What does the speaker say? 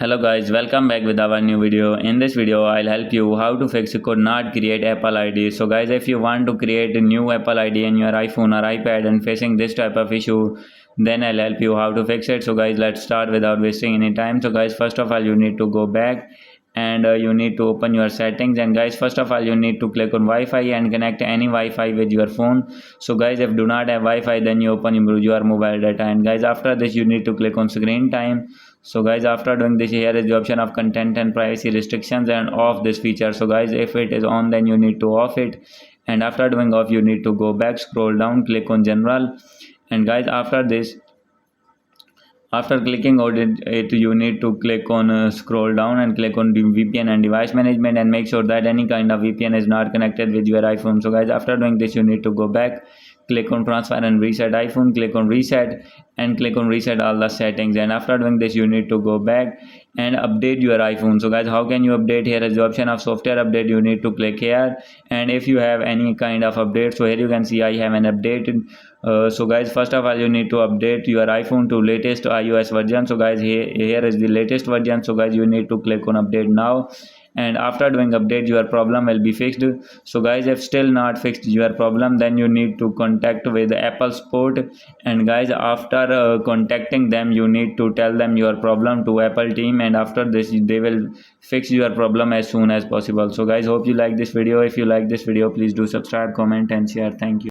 Hello guys, welcome back with our new video. In this video, I'll help you how to fix you could not create Apple ID. So guys, if you want to create a new Apple ID in your iPhone or iPad and facing this type of issue, then I'll help you how to fix it. So guys, let's start without wasting any time. So guys, first of all, you need to go back and you need to open your settings, and guys, first of all, you need to click on Wi-Fi and connect any Wi-Fi with your phone. So guys, if do not have Wi-Fi, then you open your mobile data, and guys, after this you need to click on screen time. So guys, after doing this, here is the option of content and privacy restrictions and off this feature. So guys, if it is on, then you need to off it, and after doing off, you need to go back, scroll down, click on general, and guys, after this, after clicking on it, you need to click on scroll down and click on the VPN and device management, and make sure that any kind of VPN is not connected with your iPhone. So guys, after doing this, you need to go back, click on transfer and reset iPhone, click on reset, and click on reset all the settings, and after doing this, you need to go back and update your iPhone. So guys, how can you update? Here is the option of software update. You need to click here, and if you have any kind of update, so here you can see I have an update. So guys, first of all, you need to update your iPhone to latest iOS version. So guys, here is the latest version. So guys, you need to click on update now, and after doing update, your problem will be fixed. So guys, if still not fixed your problem, then you need to contact with Apple support, and guys, after contacting them, you need to tell them your problem to Apple team, and after this, they will fix your problem as soon as possible. So guys, hope you like this video. If you like this video, please do subscribe, comment, and share. Thank you.